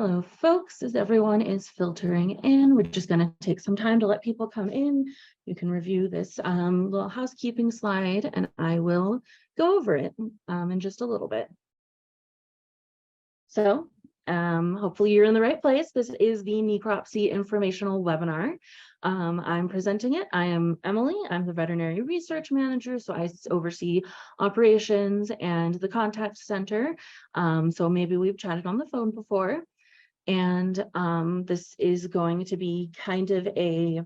Hello, folks. As everyone is filtering in, we're just going to take some time to let people come in. You can review this little housekeeping slide, and I will go over it in just a little bit. So hopefully you're in the right place. This is the necropsy informational webinar. I'm presenting it. I am Emily. I'm the veterinary research manager, so I oversee operations and the contact center. So maybe we've chatted on the phone before. And this is going to be kind of a,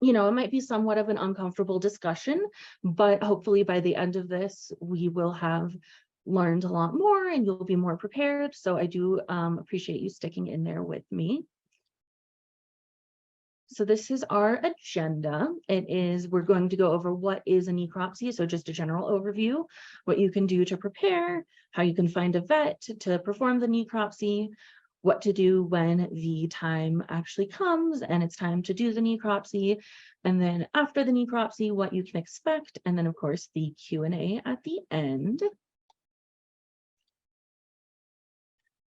it might be somewhat of an uncomfortable discussion, but hopefully by the end of this, we will have learned a lot more and you'll be more prepared. So I do appreciate you sticking in there with me. So this is our agenda. We're going to go over what is a necropsy. So just a general overview, what you can do to prepare, how you can find a vet to perform the necropsy, what to do when the time actually comes and it's time to do the necropsy, and then after the necropsy, what you can expect, and then of course the Q&A at the end.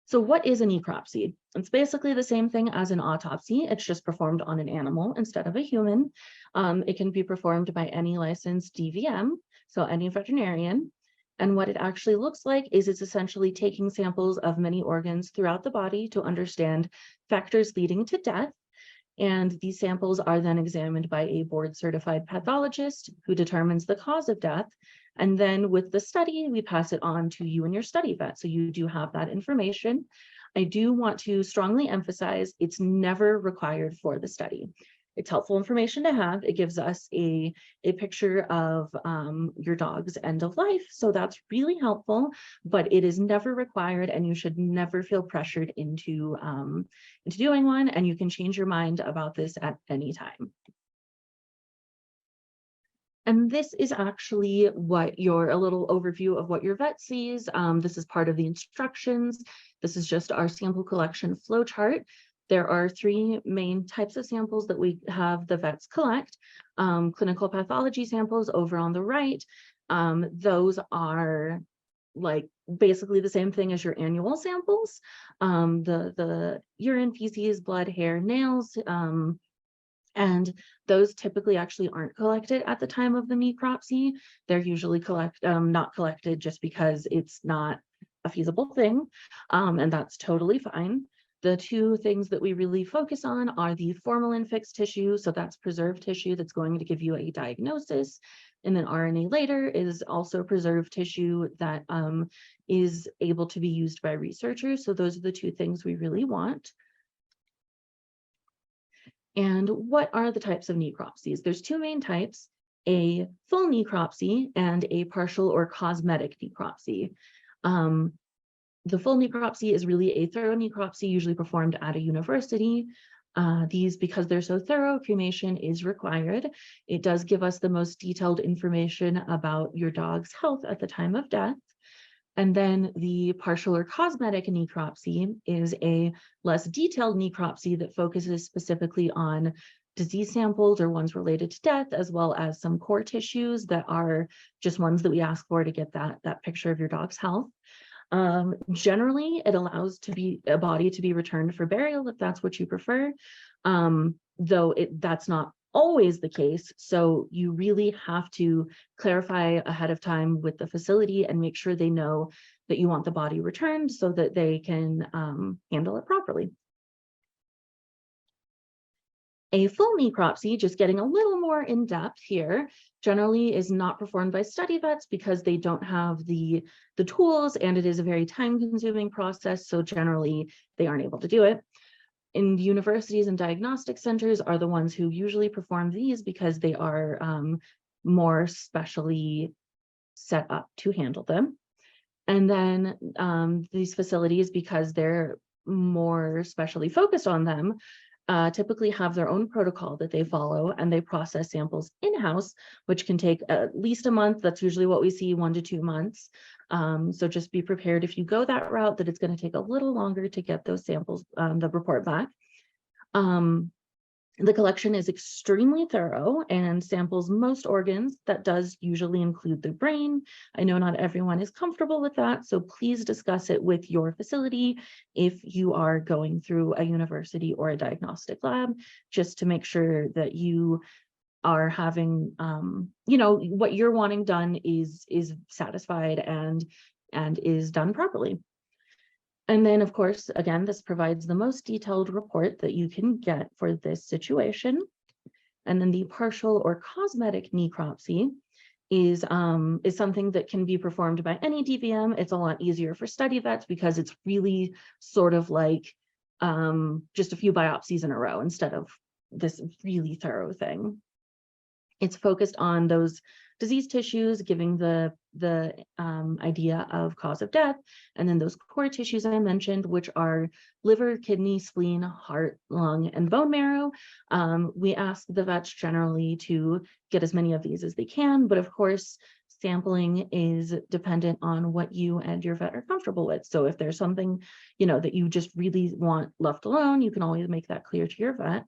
So what is a necropsy? It's basically the same thing as an autopsy. It's just performed on an animal instead of a human. It can be performed by any licensed DVM, so any veterinarian. And what it actually looks like is it's essentially taking samples of many organs throughout the body to understand factors leading to death. And these samples are then examined by a board-certified pathologist who determines the cause of death. And then with the study, we pass it on to you and your study vet. So you do have that information. I do want to strongly emphasize it's never required for the study. It's helpful information to have. It gives us a picture of your dog's end of life. So that's really helpful, but it is never required and you should never feel pressured into doing one, and you can change your mind about this at any time. And this is actually a little overview of what your vet sees. This is part of the instructions. This is just our sample collection flow chart. There are three main types of samples that we have the vets collect. Clinical pathology samples over on the right. Those are like basically the same thing as your annual samples. The urine, feces, blood, hair, nails, and those typically actually aren't collected at the time of the necropsy. They're usually not collected just because it's not a feasible thing, and that's totally fine. The two things that we really focus on are the formalin fixed tissue, so that's preserved tissue that's going to give you a diagnosis, and then RNA later is also preserved tissue that is able to be used by researchers. So those are the two things we really want. And what are the types of necropsies? There's two main types, a full necropsy and a partial or cosmetic necropsy. The full necropsy is really a thorough necropsy, usually performed at a university. These, because they're so thorough, cremation is required. It does give us the most detailed information about your dog's health at the time of death. And then the partial or cosmetic necropsy is a less detailed necropsy that focuses specifically on disease samples or ones related to death, as well as some core tissues that are just ones that we ask for to get that picture of your dog's health. Generally, it allows a body to be returned for burial if that's what you prefer, though that's not always the case. So you really have to clarify ahead of time with the facility and make sure they know that you want the body returned so that they can handle it properly. A full necropsy, just getting a little more in depth here, generally is not performed by study vets because they don't have the tools, and it is a very time-consuming process. So generally they aren't able to do it. In universities and diagnostic centers are the ones who usually perform these because they are more specially set up to handle them. And then these facilities, because they're more specially focused on them, typically have their own protocol that they follow, and they process samples in-house, which can take at least a month. That's usually what we see, 1 to 2 months. So just be prepared if you go that route that it's going to take a little longer to get those samples, the report back. The collection is extremely thorough and samples most organs. That does usually include the brain. I know not everyone is comfortable with that, so please discuss it with your facility if you are going through a university or a diagnostic lab, just to make sure that you are having, what you're wanting done is satisfied and is done properly. And then, of course, again, this provides the most detailed report that you can get for this situation. And then the partial or cosmetic necropsy is something that can be performed by any DVM. It's a lot easier for study vets because it's really sort of like just a few biopsies in a row instead of this really thorough thing. It's focused on those diseased tissues, giving the idea of cause of death, and then those core tissues I mentioned, which are liver, kidney, spleen, heart, lung, and bone marrow. We ask the vets generally to get as many of these as they can, but of course, sampling is dependent on what you and your vet are comfortable with. So if there's something, that you just really want left alone, you can always make that clear to your vet.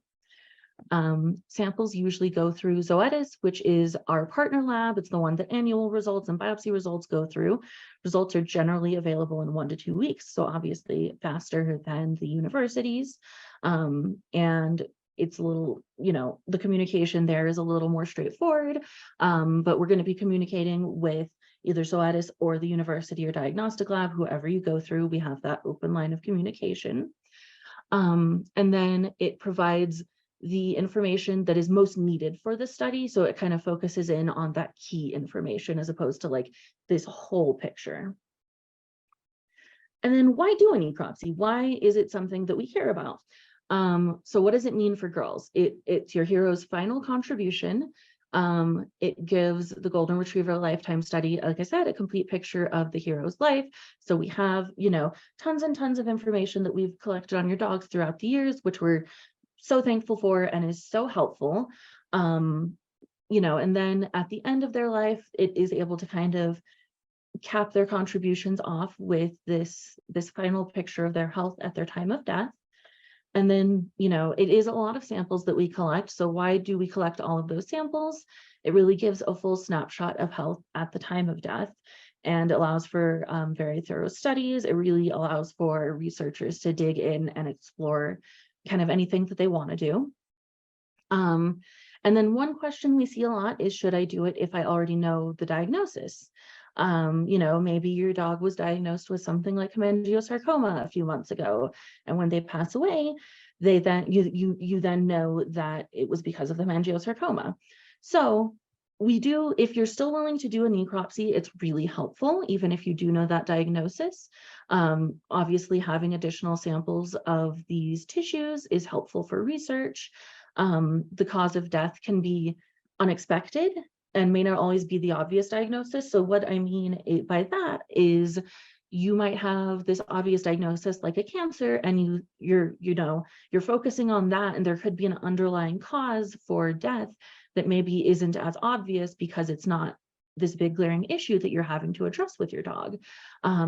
Samples usually go through Zoetis, which is our partner lab. It's the one that annual results and biopsy results go through. Results are generally available in 1 to 2 weeks, so obviously faster than the universities. And it's a little, the communication there is a little more straightforward, but we're going to be communicating with either Zoetis or the university or diagnostic lab, whoever you go through. We have that open line of communication. And then it provides the information that is most needed for the study. So it kind of focuses in on that key information as opposed to like this whole picture. And then why do a necropsy? Why is it something that we care about? So what does it mean for girls? It's your hero's final contribution. It gives the Golden Retriever Lifetime Study, like I said, a complete picture of the hero's life. So we have, tons and tons of information that we've collected on your dogs throughout the years, which we're so thankful for and is so helpful. And then at the end of their life, it is able to kind of cap their contributions off with this final picture of their health at their time of death. And then, it is a lot of samples that we collect. So why do we collect all of those samples? It really gives a full snapshot of health at the time of death and allows for very thorough studies. It really allows for researchers to dig in and explore kind of anything that they want to do. And then one question we see a lot is, should I do it if I already know the diagnosis? Maybe your dog was diagnosed with something like hemangiosarcoma a few months ago, and when they pass away, they then you then know that it was because of the hemangiosarcoma. So we do, if you're still willing to do a necropsy, it's really helpful, even if you do know that diagnosis. Obviously, having additional samples of these tissues is helpful for research. The cause of death can be unexpected and may not always be the obvious diagnosis. So what I mean by that is you might have this obvious diagnosis like a cancer, and you're focusing on that, and there could be an underlying cause for death that maybe isn't as obvious because it's not this big glaring issue that you're having to address with your dog.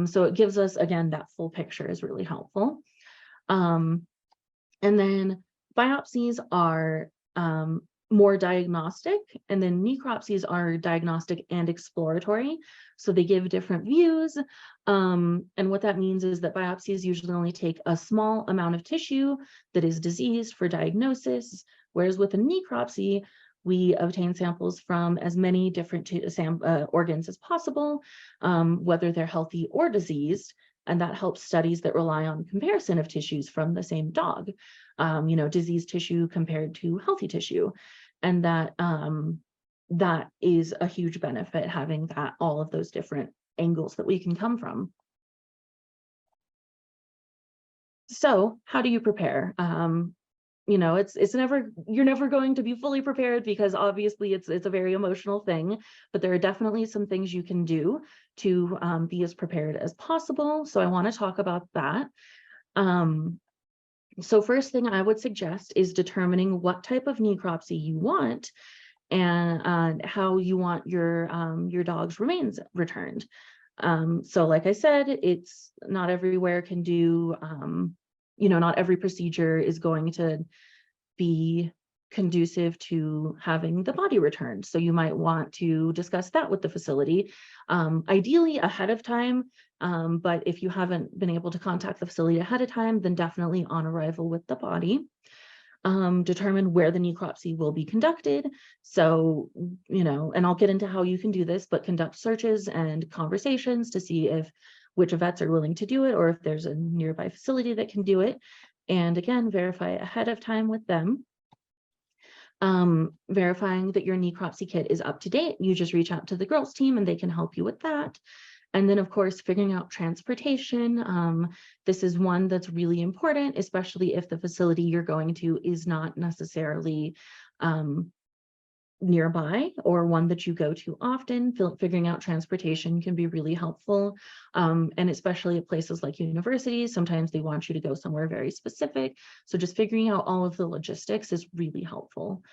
So it gives us, again, that full picture is really helpful. And then biopsies are more diagnostic, and then necropsies are diagnostic and exploratory. So they give different views. And what that means is that biopsies usually only take a small amount of tissue that is diseased for diagnosis, whereas with a necropsy, we obtain samples from as many different organs as possible, whether they're healthy or diseased. And that helps studies that rely on comparison of tissues from the same dog, diseased tissue compared to healthy tissue. And that is a huge benefit, having all of those different angles that we can come from. So how do you prepare? You're never going to be fully prepared because obviously it's a very emotional thing, but there are definitely some things you can do to be as prepared as possible. So I want to talk about that. So first thing I would suggest is determining what type of necropsy you want and how you want your dog's remains returned. So like I said, it's not everywhere can do, not every procedure is going to be conducive to having the body returned. So you might want to discuss that with the facility, ideally ahead of time. But if you haven't been able to contact the facility ahead of time, then definitely on arrival with the body. Determine where the necropsy will be conducted. So, and I'll get into how you can do this, but conduct searches and conversations to see which vets are willing to do it, or if there's a nearby facility that can do it. And again, verify ahead of time with them. Verifying that your necropsy kit is up to date. You just reach out to the girls team and they can help you with that. And then, of course, figuring out transportation. This is one that's really important, especially if the facility you're going to is not necessarily nearby or one that you go to often. Figuring out transportation can be really helpful. And especially at places like universities, sometimes they want you to go somewhere very specific. So just figuring out all of the logistics is really helpful.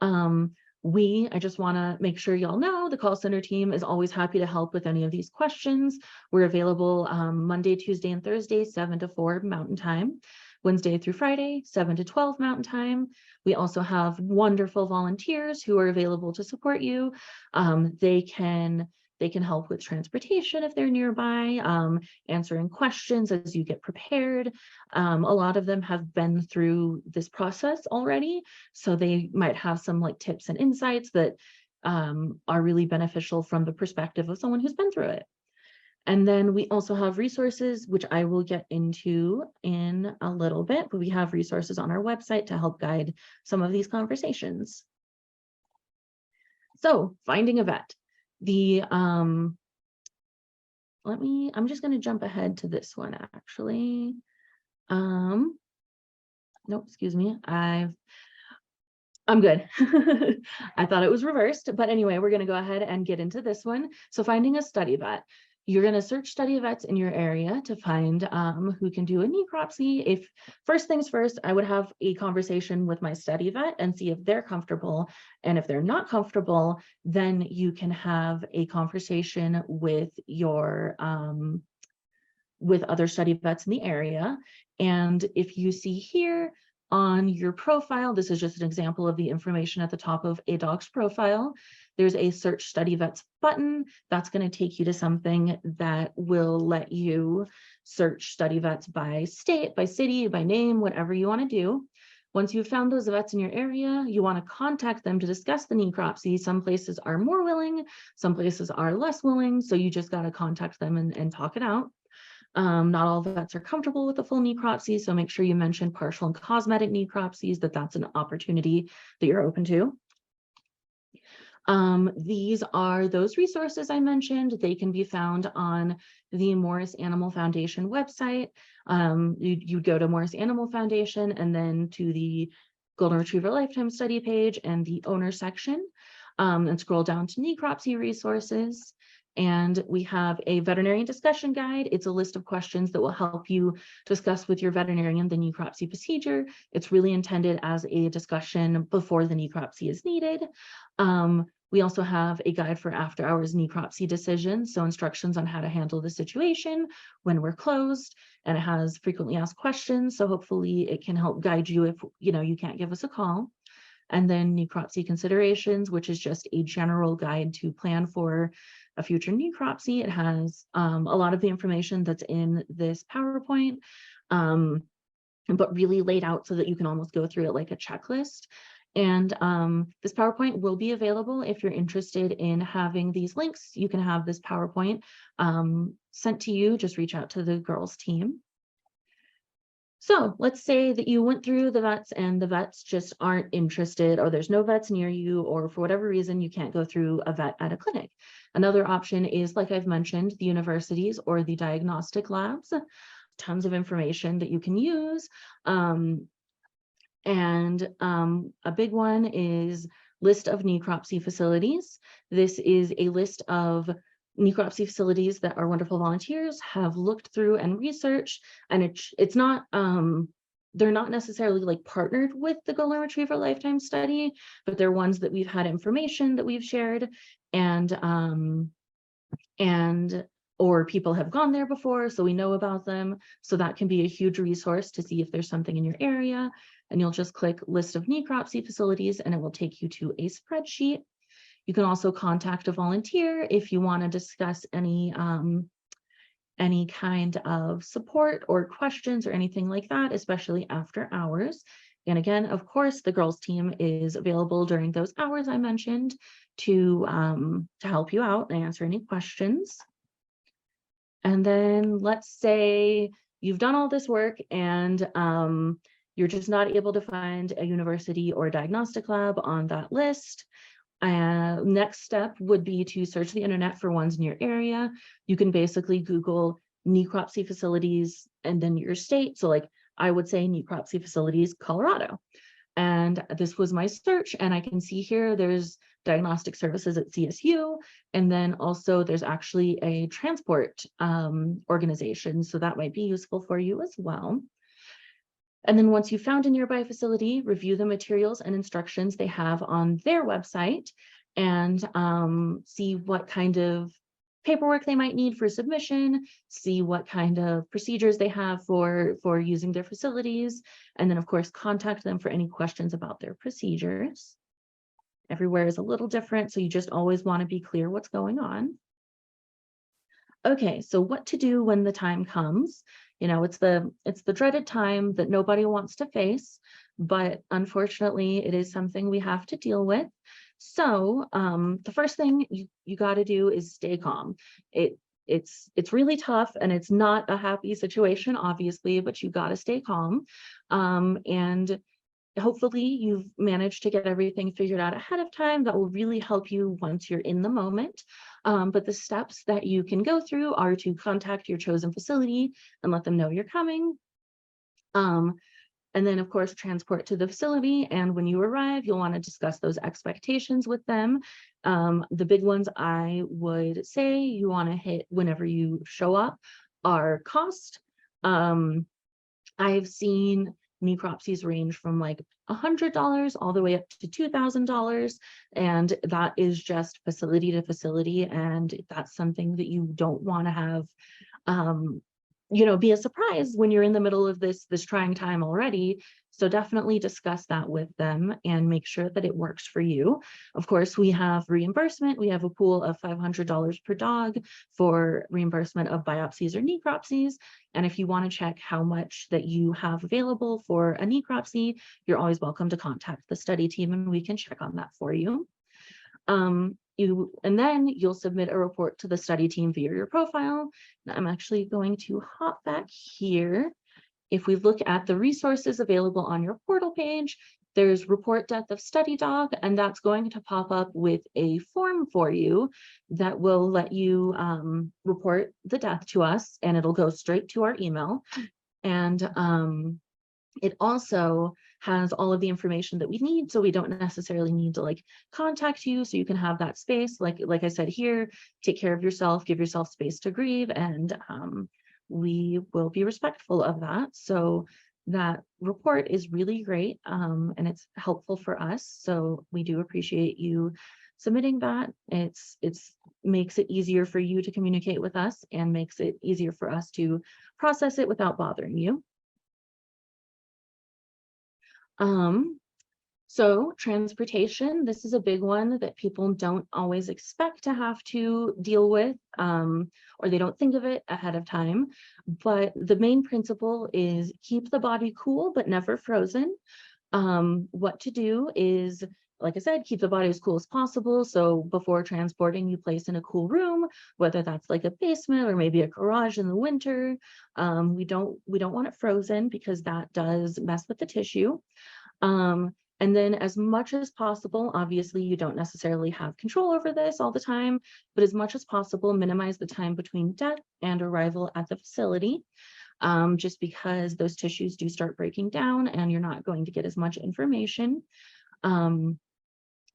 I just want to make sure y'all know the call center team is always happy to help with any of these questions. We're available Monday, Tuesday, and Thursday, 7 to 4 Mountain Time, Wednesday through Friday, 7 to 12 Mountain Time. We also have wonderful volunteers who are available to support you. They can help with transportation if they're nearby, answering questions as you get prepared. A lot of them have been through this process already, so they might have some tips and insights that are really beneficial from the perspective of someone who's been through it. And then we also have resources, which I will get into in a little bit, but we have resources on our website to help guide some of these conversations. So finding a vet. I'm just going to jump ahead to this one actually. No, excuse me. I'm good. I thought it was reversed, but anyway, we're going to go ahead and get into this one. So finding a study vet. You're going to search study vets in your area to find who can do a necropsy. First things first, I would have a conversation with my study vet and see if they're comfortable. And if they're not comfortable, then you can have a conversation with your with other study vets in the area. And if you see here on your profile, this is just an example of the information at the top of a dog's profile. There's a search study vets button that's going to take you to something that will let you search study vets by state, by city, by name, whatever you want to do. Once you've found those vets in your area, you want to contact them to discuss the necropsy. Some places are more willing, some places are less willing, so you just got to contact them and talk it out. Not all vets are comfortable with the full necropsy, so make sure you mention partial and cosmetic necropsies, that's an opportunity that you're open to. These are those resources I mentioned. They can be found on the Morris Animal Foundation website. You go to Morris Animal Foundation and then to the Golden Retriever Lifetime Study page and the owner section, and scroll down to necropsy resources. And we have a veterinarian discussion guide. It's a list of questions that will help you discuss with your veterinarian the necropsy procedure. It's really intended as a discussion before the necropsy is needed. We also have a guide for after hours necropsy decisions, so instructions on how to handle the situation when we're closed, and it has frequently asked questions, so hopefully it can help guide you if you can't give us a call. And then necropsy considerations, which is just a general guide to plan for a future necropsy. It has a lot of the information that's in this PowerPoint, but really laid out so that you can almost go through it like a checklist. And this PowerPoint will be available if you're interested in having these links. You can have this PowerPoint sent to you. Just reach out to the girls team. So let's say that you went through the vets and the vets just aren't interested, or there's no vets near you, or for whatever reason, you can't go through a vet at a clinic. Another option is, like I've mentioned, the universities or the diagnostic labs. Tons of information that you can use. A big one is list of necropsy facilities. This is a list of necropsy facilities that our wonderful volunteers have looked through and researched, and it's not they're not necessarily partnered with the Golden Retriever Lifetime Study, but they're ones that we've had information that we've shared, and or people have gone there before, so we know about them. So that can be a huge resource to see if there's something in your area. And you'll just click list of necropsy facilities and it will take you to a spreadsheet. You can also contact a volunteer if you want to discuss any kind of support or questions or anything like that, especially after hours. And again, of course, the girls team is available during those hours I mentioned to help you out and answer any questions. And then let's say you've done all this work and you're just not able to find a university or diagnostic lab on that list. Next step would be to search the internet for ones in your area. You can basically Google necropsy facilities and then your state. So like I would say necropsy facilities, Colorado. And this was my search, and I can see here there's diagnostic services at CSU, and then also there's actually a transport organization, so that might be useful for you as well. And then once you found a nearby facility, review the materials and instructions they have on their website and see what kind of paperwork they might need for submission, see what kind of procedures they have for using their facilities, and then of course contact them for any questions about their procedures. Everywhere is a little different, so you just always want to be clear what's going on. Okay, so what to do when the time comes? You know, it's the dreaded time that nobody wants to face, but unfortunately it is something we have to deal with. So the first thing you got to do is stay calm. It's really tough and it's not a happy situation, obviously, but you got to stay calm. And hopefully you've managed to get everything figured out ahead of time. That will really help you once you're in the moment. But the steps that you can go through are to contact your chosen facility and let them know you're coming. And then, of course, transport to the facility. And when you arrive, you'll want to discuss those expectations with them. The big ones I would say you want to hit whenever you show up are cost. I've seen necropsies range from like $100 all the way up to $2,000. And that is just facility to facility. And that's something that you don't want to have you know, be a surprise when you're in the middle of this trying time already. So definitely discuss that with them and make sure that it works for you. Of course, we have reimbursement. We have a pool of $500 per dog for reimbursement of biopsies or necropsies. And if you want to check how much that you have available for a necropsy, you're always welcome to contact the study team and we can check on that for you. And then you'll submit a report to the study team via your profile. Now, I'm actually going to hop back here. If we look at the resources available on your portal page, there's report death of study dog, and that's going to pop up with a form for you that will let you report the death to us, and it'll go straight to our email. And it also has all of the information that we need, so we don't necessarily need to like contact you, so you can have that space. Like I said here, take care of yourself, give yourself space to grieve, and we will be respectful of that. So that report is really great, and it's helpful for us. So we do appreciate you submitting that. It's makes it easier for you to communicate with us and makes it easier for us to process it without bothering you. So transportation, this is a big one that people don't always expect to have to deal with, or they don't think of it ahead of time. But the main principle is keep the body cool, but never frozen. What to do is, like I said, keep the body as cool as possible. So before transporting, you place in a cool room, whether that's like a basement or maybe a garage in the winter. We don't want it frozen because that does mess with the tissue. And then as much as possible, obviously you don't necessarily have control over this all the time, but as much as possible, minimize the time between death and arrival at the facility, just because those tissues do start breaking down and you're not going to get as much information.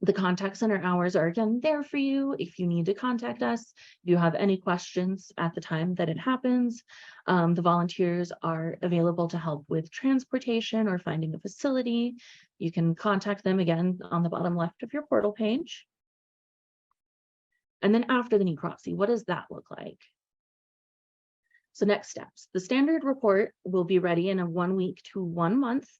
The contact center hours are again there for you if you need to contact us. If you have any questions at the time that it happens, the volunteers are available to help with transportation or finding a facility. You can contact them again on the bottom left of your portal page. And then after the necropsy, what does that look like? So next steps, the standard report will be ready in a 1 week to 1 month.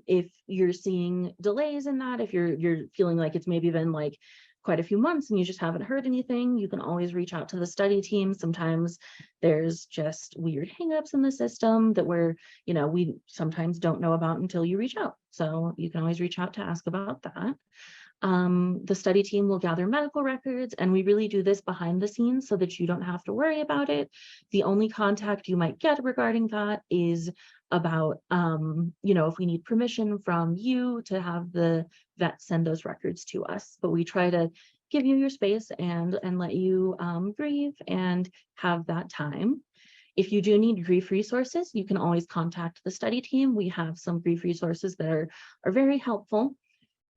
If you're seeing delays in that, if you're feeling like it's maybe been like quite a few months and you just haven't heard anything, you can always reach out to the study team. Sometimes there's just weird hangups in the system that we sometimes don't know about until you reach out. So you can always reach out to ask about that. The study team will gather medical records, and we really do this behind the scenes so that you don't have to worry about it. The only contact you might get regarding that is about, if we need permission from you to have the vet send those records to us. But we try to give you your space and let you breathe and have that time. If you do need grief resources, you can always contact the study team. We have some grief resources that are very helpful.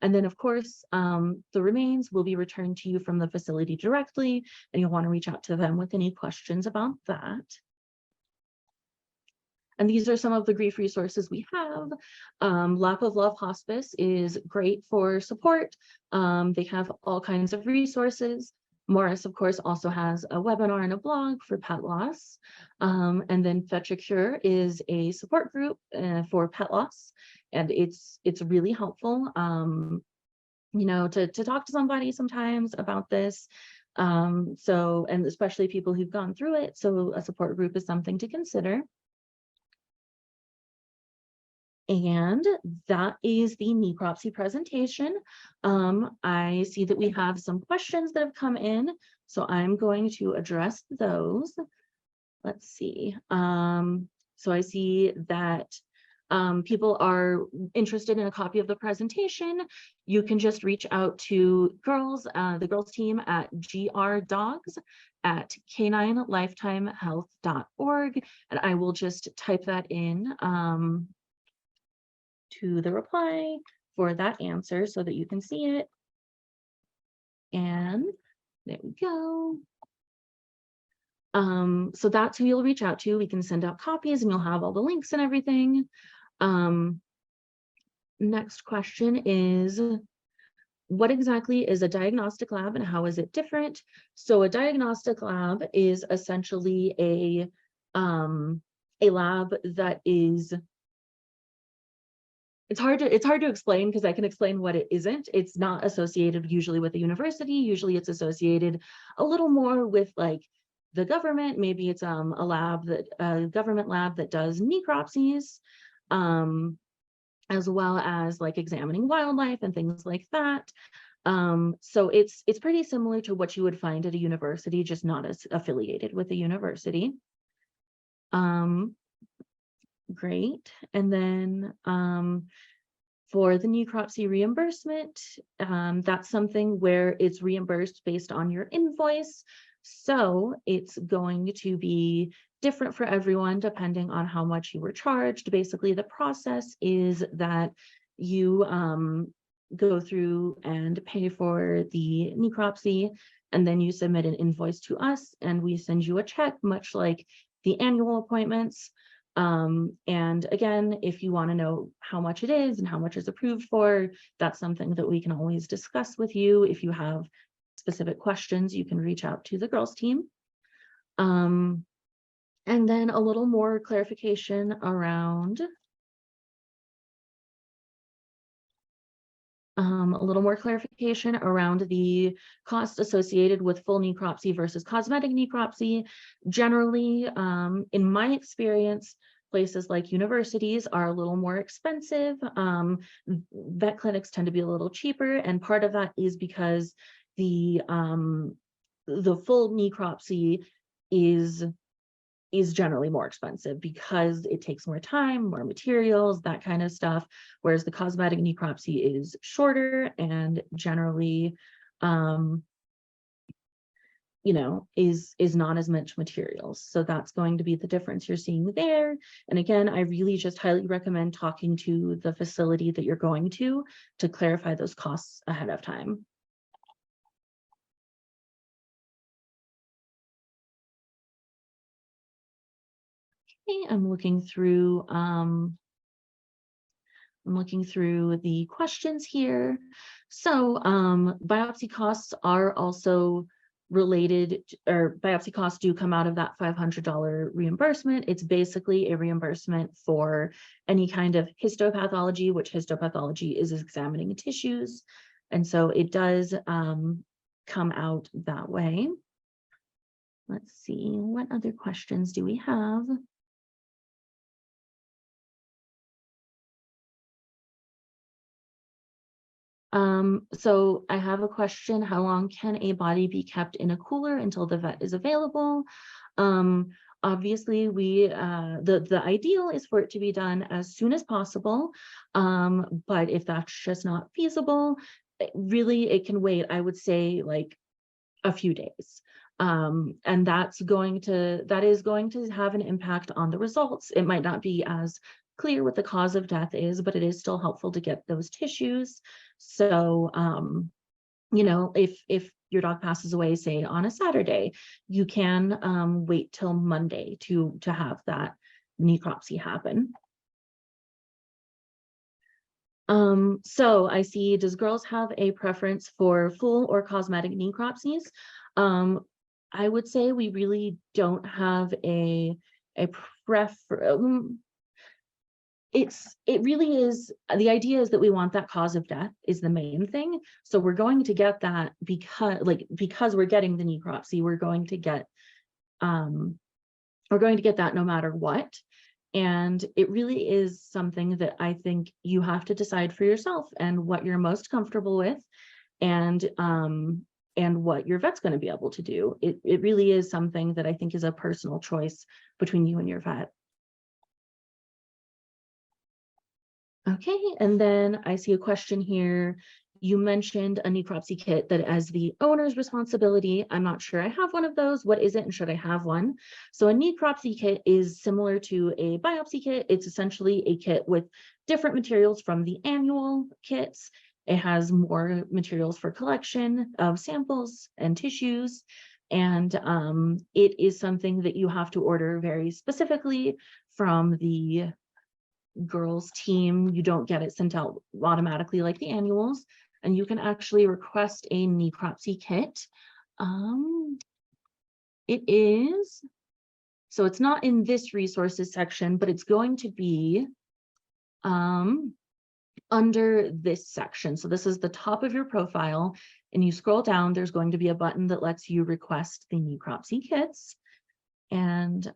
And then, of course, the remains will be returned to you from the facility directly, and you'll want to reach out to them with any questions about that. And these are some of the grief resources we have. Lap of Love Hospice is great for support. They have all kinds of resources. Morris, of course, also has a webinar and a blog for pet loss. And then Fetch a Cure is a support group for pet loss. And it's really helpful, to talk to somebody sometimes about this. And especially people who've gone through it. So a support group is something to consider. And that is the necropsy presentation. I see that we have some questions that have come in, so I'm going to address those. Let's see. So I see that people are interested in a copy of the presentation. You can just reach out to the girls team at grdogs@caninelifetimehealth.org, and I will just type that in to the reply for that answer so that you can see it. And there we go. So that's who you'll reach out to. We can send out copies and you'll have all the links and everything. Next question is, what exactly is a diagnostic lab and how is it different? So a diagnostic lab is essentially a lab that is, it's hard to explain because I can explain what it isn't. It's not associated usually with a university. Usually it's associated a little more with like the government. Maybe it's a government lab that does necropsies, as well as like examining wildlife and things like that. So it's pretty similar to what you would find at a university, just not as affiliated with a university. Great. And then for the necropsy reimbursement, that's something where it's reimbursed based on your invoice. So it's going to be different for everyone depending on how much you were charged. Basically, the process is that you go through and pay for the necropsy, and then you submit an invoice to us, and we send you a check, much like the annual appointments. And again, if you want to know how much it is and how much is approved for, that's something that we can always discuss with you. If you have specific questions, you can reach out to the girls team. And then a little more clarification around the cost associated with full necropsy versus cosmetic necropsy. Generally, in my experience, places like universities are a little more expensive. Vet clinics tend to be a little cheaper, and part of that is because the full necropsy is generally more expensive because it takes more time, more materials, that kind of stuff, whereas the cosmetic necropsy is shorter and generally is not as much materials. So that's going to be the difference you're seeing there. And again, I really just highly recommend talking to the facility that you're going to clarify those costs ahead of time. I'm looking through the questions here. So biopsy costs are also related or biopsy costs do come out of that $500 reimbursement. It's basically a reimbursement for any kind of histopathology, which histopathology is examining tissues. And so it does come out that way. Let's see, what other questions do we have? So I have a question. How long can a body be kept in a cooler until the vet is available? Obviously, the ideal is for it to be done as soon as possible. But if that's just not feasible, it can wait, I would say, like a few days. And that is going to have an impact on the results. It might not be as clear what the cause of death is, but it is still helpful to get those tissues. So, you know, if your dog passes away, say on a Saturday, you can wait till Monday to have that necropsy happen. So I see, does girls have a preference for full or cosmetic necropsies? I would say we really don't have a preference. It really is, the idea is that we want that cause of death is the main thing. So we're going to get that because we're getting the necropsy, we're going to get that no matter what. And it really is something that I think you have to decide for yourself and what you're most comfortable with, and what your vet's going to be able to do. It really is something that I think is a personal choice between you and your vet. Okay, and then I see a question here. You mentioned a necropsy kit that as the owner's responsibility. I'm not sure I have one of those. What is it and should I have one? So a necropsy kit is similar to a biopsy kit. It's essentially a kit with different materials from the annual kits. It has more materials for collection of samples and tissues. And it is something that you have to order very specifically from the girls team. You don't get it sent out automatically like the annuals, and you can actually request a necropsy kit. It is, so it's not in this resources section, but it's going to be under this section. So this is the top of your profile, and you scroll down, there's going to be a button that lets you request the necropsy kits. And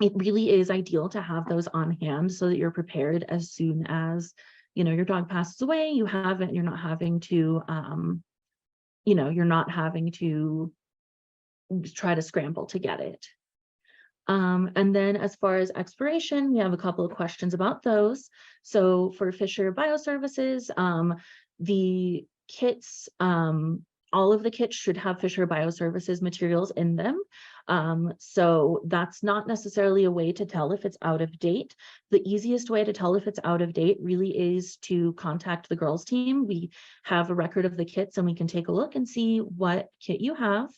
it really is ideal to have those on hand so that you're prepared as soon as, you know, your dog passes away. You have it, you're not having to, you're not having to try to scramble to get it. And then as far as expiration, we have a couple of questions about those. So for Fisher Bioservices, the kits, all of the kits should have Fisher Bioservices materials in them. So that's not necessarily a way to tell if it's out of date. The easiest way to tell if it's out of date really is to contact the girls team. We have a record of the kits and we can take a look and see what kit you have.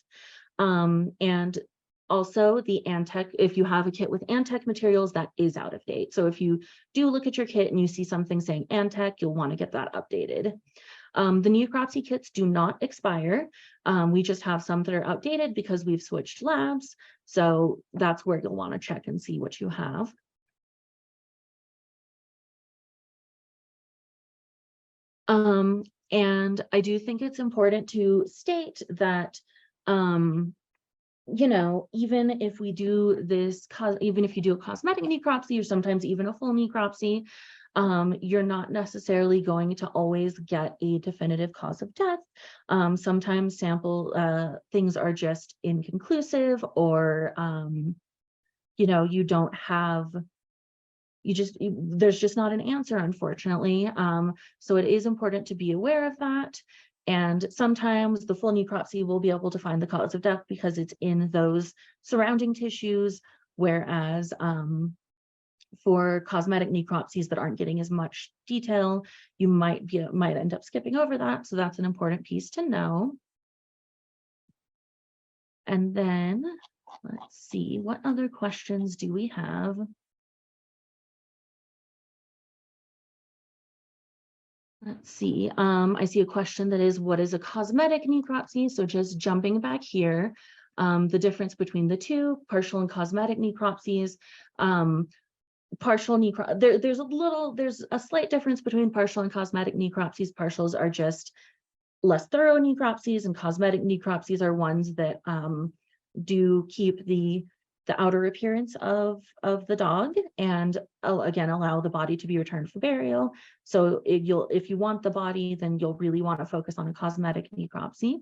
And also the Antec, if you have a kit with Antec materials, that is out of date. So if you do look at your kit and you see something saying Antec, you'll want to get that updated. The necropsy kits do not expire. We just have some that are outdated because we've switched labs. So that's where you'll want to check and see what you have. And I do think it's important to state that, you know, even if we do this, even if you do a cosmetic necropsy or sometimes even a full necropsy, you're not necessarily going to always get a definitive cause of death. Sometimes sample things are just inconclusive, or, you know, you don't have, there's just not an answer, unfortunately. So it is important to be aware of that. And sometimes the full necropsy will be able to find the cause of death because it's in those surrounding tissues, whereas for cosmetic necropsies that aren't getting as much detail, you might end up skipping over that. So that's an important piece to know. And then let's see, what other questions do we have? Let's see. I see a question that is, what is a cosmetic necropsy? So just jumping back here, the difference between the two, partial and cosmetic necropsies. There's a slight difference between partial and cosmetic necropsies. Partials are just less thorough necropsies, and cosmetic necropsies are ones that do keep the outer appearance of the dog, and again allow the body to be returned for burial. So if you want the body, then you'll really want to focus on a cosmetic necropsy.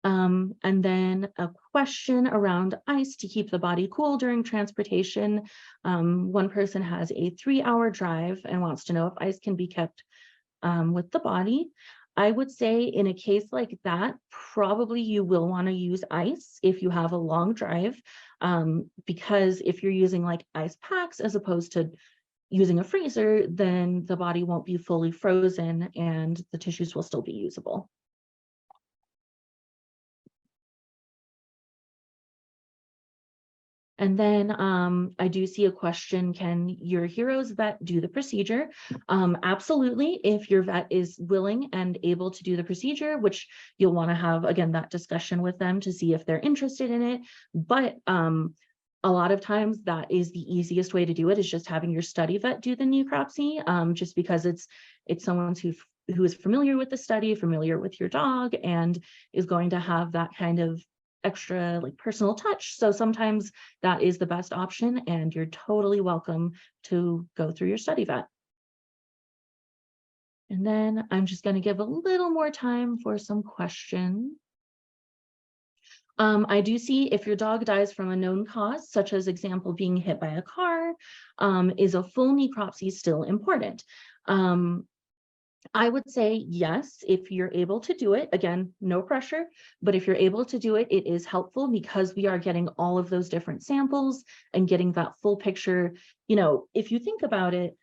And then a question around ice to keep the body cool during transportation. One person has a 3-hour drive and wants to know if ice can be kept with the body. I would say in a case like that, probably you will want to use ice if you have a long drive, because if you're using like ice packs as opposed to using a freezer, then the body won't be fully frozen and the tissues will still be usable. And then I do see a question, can your hero's vet do the procedure? Absolutely, if your vet is willing and able to do the procedure, which you'll want to have, again, that discussion with them to see if they're interested in it. But a lot of times that is the easiest way to do it, is just having your study vet do the necropsy, just because it's someone who is familiar with the study, familiar with your dog, and is going to have that kind of extra like personal touch. So sometimes that is the best option, and you're totally welcome to go through your study vet. And then I'm just going to give a little more time for some questions. I do see if your dog dies from a known cause, such as example being hit by a car, is a full necropsy still important? I would say yes, if you're able to do it. Again, no pressure, but if you're able to do it, it is helpful because we are getting all of those different samples and getting that full picture. You know, if you think about it,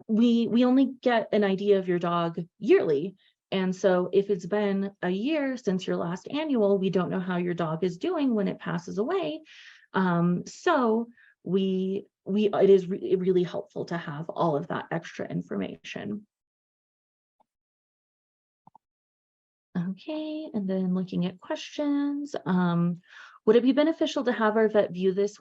we only get an idea of your dog yearly. And so if it's been a year since your last annual, we don't know how your dog is doing when it passes away. So it is really helpful to have all of that extra information. Okay, and then looking at questions, would it be beneficial to have our vet view this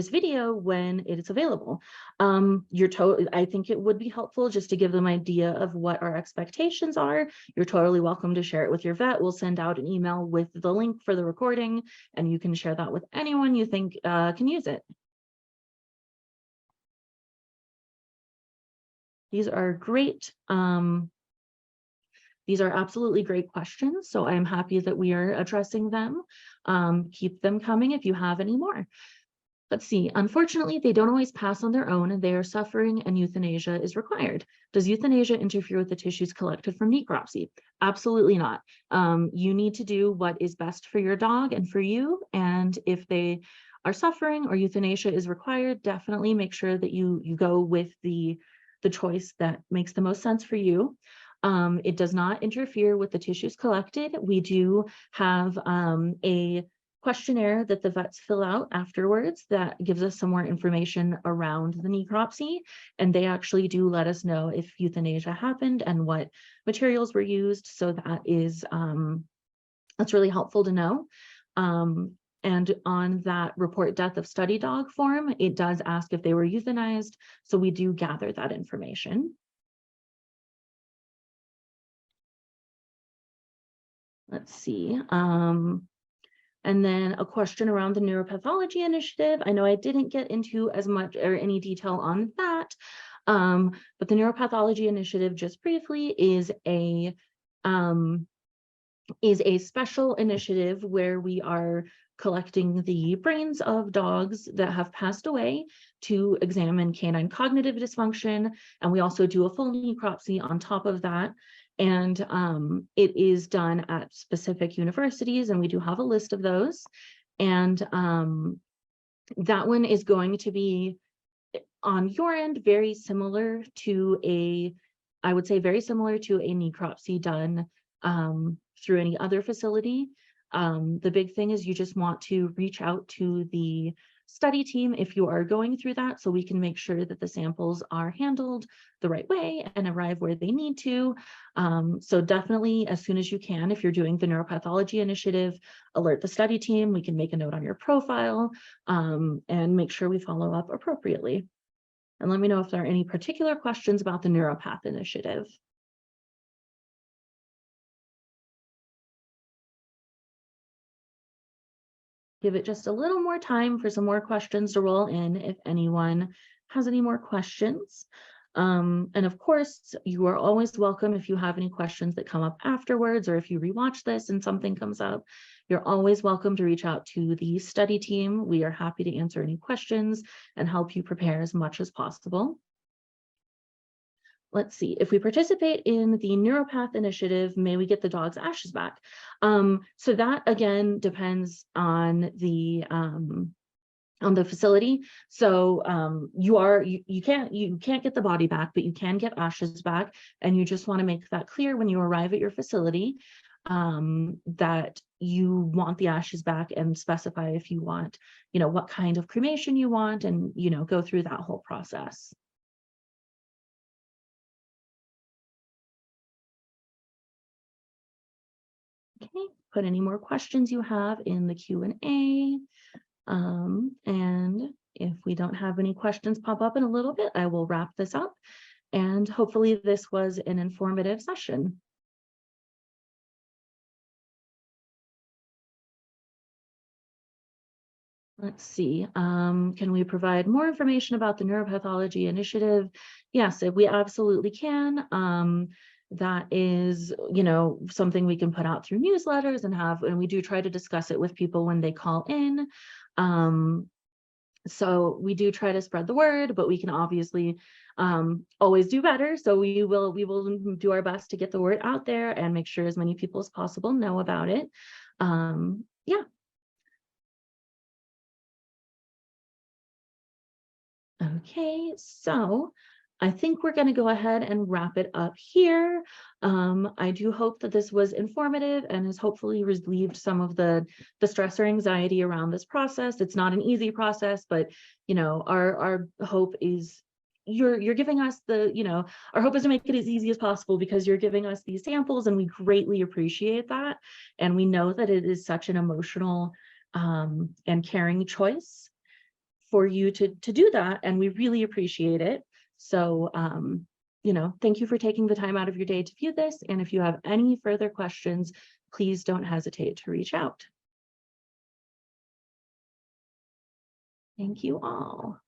video when it is available? I think it would be helpful just to give them an idea of what our expectations are. You're totally welcome to share it with your vet. We'll send out an email with the link for the recording, and you can share that with anyone you think can use it. These are great. These are absolutely great questions, so I'm happy that we are addressing them. Keep them coming if you have any more. Let's see. Unfortunately, they don't always pass on their own, and they are suffering, and euthanasia is required. Does euthanasia interfere with the tissues collected from necropsy? Absolutely not. You need to do what is best for your dog and for you, and if they are suffering or euthanasia is required, definitely make sure that you go with the choice that makes the most sense for you. It does not interfere with the tissues collected. We do have a questionnaire that the vets fill out afterwards that gives us some more information around the necropsy, and they actually do let us know if euthanasia happened and what materials were used. So that is that's really helpful to know. And on that report death of study dog form, it does ask if they were euthanized. So we do gather that information. Let's see. And then a question around the neuropathology initiative. I know I didn't get into as much or any detail on that, but the neuropathology initiative, just briefly, is a special initiative where we are collecting the brains of dogs that have passed away to examine canine cognitive dysfunction. And we also do a full necropsy on top of that. And it is done at specific universities, and we do have a list of those. And that one is going to be on your end very similar to I would say very similar to a necropsy done through any other facility. The big thing is you just want to reach out to the study team if you are going through that, so we can make sure that the samples are handled the right way and arrive where they need to. So definitely, as soon as you can, if you're doing the neuropathology initiative, alert the study team. We can make a note on your profile and make sure we follow up appropriately. And let me know if there are any particular questions about the Neuropath initiative. Give it just a little more time for some more questions to roll in if anyone has any more questions. And of course, you are always welcome if you have any questions that come up afterwards, or if you rewatch this and something comes up, you're always welcome to reach out to the study team. We are happy to answer any questions and help you prepare as much as possible. Let's see, if we participate in the Neuropath initiative, may we get the dog's ashes back? So that again depends on the facility. So you can't get the body back, but you can get ashes back, and you just want to make that clear when you arrive at your facility that you want the ashes back, and specify if you want, what kind of cremation you want, and go through that whole process. Okay, put any more questions you have in the Q&A. And if we don't have any questions pop up in a little bit, I will wrap this up. And hopefully this was an informative session. Let's see, can we provide more information about the neuropathology initiative? Yes, we absolutely can. That is, something we can put out through newsletters and we do try to discuss it with people when they call in. So we do try to spread the word, but we can obviously always do better. So we will do our best to get the word out there and make sure as many people as possible know about it. Yeah. Okay, so I think we're going to go ahead and wrap it up here. I do hope that this was informative and has hopefully relieved some of the stress or anxiety around this process. It's not an easy process, but our hope is you're giving us our hope is to make it as easy as possible, because you're giving us these samples and we greatly appreciate that. And we know that it is such an emotional and caring choice for you to do that, and we really appreciate it. So thank you for taking the time out of your day to view this, and if you have any further questions, please don't hesitate to reach out. Thank you all.